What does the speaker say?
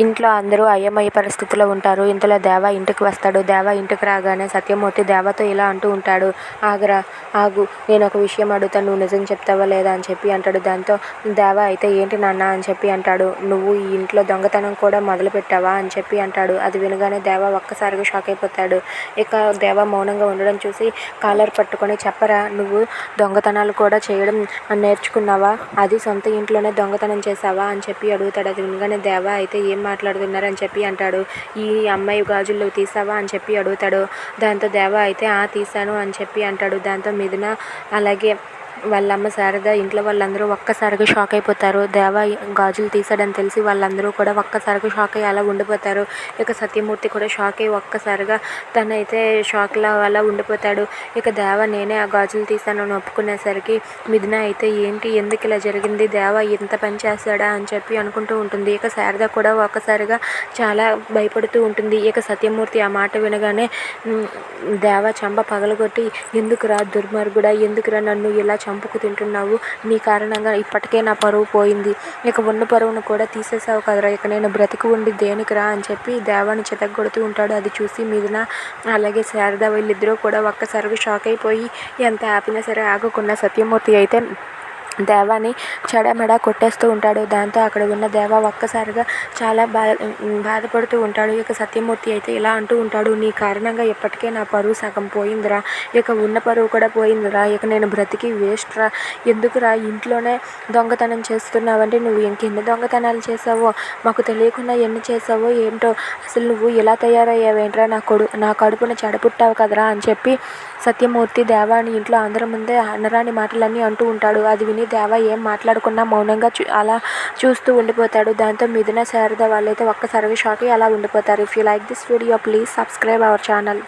ఇంట్లో అందరూ అయోమయ పరిస్థితిలో ఉంటారు. ఇంతలో దేవ ఇంటికి వస్తాడు. దేవ ఇంటికి రాగానే సత్యమూర్తి దేవతో ఇలా అంటూ ఉంటాడు. ఆగరా, ఆగు, నేను ఒక విషయం అడుగుతాను, నువ్వు నిజం చెప్తావా లేదా అని చెప్పి అంటాడు. దాంతో దేవ అయితే ఏంటి నాన్న అని చెప్పి అంటాడు. నువ్వు ఈ ఇంట్లో దొంగతనం కూడా మొదలు పెట్టావా అని చెప్పి అంటాడు. అది వినగానే దేవ ఒక్కసారిగా షాక్ అయిపోతాడు. ఇక దేవ మౌనంగా ఉండడం చూసి కాలర్ పట్టుకొని, చెప్పరా, నువ్వు దొంగతనాలు కూడా చేయడం నేర్చుకున్నావా? అది సొంత ఇంట్లోనే దొంగతనం చేసావా అని చెప్పి అడుగుతాడు. అది వినగానే దేవ అయితే ఏం మాట్లాడుతున్నారని చెప్పి అంటాడు. ఈ అమ్మాయి గాజులు తీసావా అని చెప్పి అడుగుతాడు. దాంతో దేవ అయితే తీశాను అని చెప్పి అంటాడు. దాంతో మిథున అలాగే వాళ్ళమ్మ శారద ఇంట్లో వాళ్ళందరూ ఒక్కసారిగా షాక్ అయిపోతారు. దేవ గాజులు తీసాడని తెలిసి వాళ్ళందరూ కూడా ఒక్కసారిగా షాక్ అయ్యి అలా ఉండిపోతారు. ఇక సత్యమూర్తి కూడా షాక్ అయ్యి ఒక్కసారిగా తనైతే షాక్లో అలా ఉండిపోతాడు. ఇక దేవ నేనే ఆ గాజులు తీసానని ఒప్పుకునేసరికి మిథున అయితే ఏంటి, ఎందుకు ఇలా జరిగింది, దేవ ఇంత పని చేస్తాడా అని చెప్పి అనుకుంటూ ఉంటుంది. ఇక శారద కూడా ఒక్కసారిగా చాలా భయపడుతూ ఉంటుంది. ఇక సత్యమూర్తి ఆ మాట వినగానే దేవ చెంప పగలగొట్టి, ఎందుకురా దుర్మార్గుడా, ఎందుకురా నన్ను ఇలా చంపుకు తింటున్నావు, నీ కారణంగా ఇప్పటికే నా పరువు పోయింది, ఇక ఉన్న పరువును కూడా తీసేసావు కదరా, ఇక నేను బ్రతికి ఉండి దేనికిరా అని చెప్పి దేవాన్ని చితగ్గొడుతూ ఉంటాడు. అది చూసి మిథున అలాగే శారద వీళ్ళిద్దరూ కూడా ఒక్కసారిగా షాక్ అయిపోయి ఎంత ఆపినా సరే ఆగకుండా సత్యమూర్తి అయితే దేవాని చెడమెడ కొట్టేస్తూ ఉంటాడు. దాంతో అక్కడ ఉన్న దేవ ఒక్కసారిగా చాలా బాధపడుతూ ఉంటాడు. ఇక సత్యమూర్తి అయితే ఇలా అంటూ ఉంటాడు, నీ కారణంగా ఇప్పటికే నా పరువు సగం పోయిందిరా, ఇక ఉన్న పరువు కూడా పోయిందిరా, ఇక నేను బ్రతికి వేస్ట్ రా, ఎందుకురా ఇంట్లోనే దొంగతనం చేస్తున్నావంటే నువ్వు ఇంకెన్ని దొంగతనాలు చేసావో, మాకు తెలియకుండా ఎన్ని చేసావో ఏంటో, అసలు నువ్వు ఇలా తయారయ్యావేంట్రా, నా కడుపున చెడపుట్టావు కదరా అని చెప్పి సత్యమూర్తి దేవాని ఇంట్లో అందరి ముందే అనరాని మాటలన్నీ అంటూ ఉంటాడు. అది విని దేవ ఏం మాట్లాడకుండా మౌనంగా అలా చూస్తూ ఉండిపోతాడు. దాంతో మిథున శారద వాళ్ళైతే ఒక్కసారిగా షాక్ అయ్యి అలా ఉండిపోతారు. If you like this video please subscribe our channel.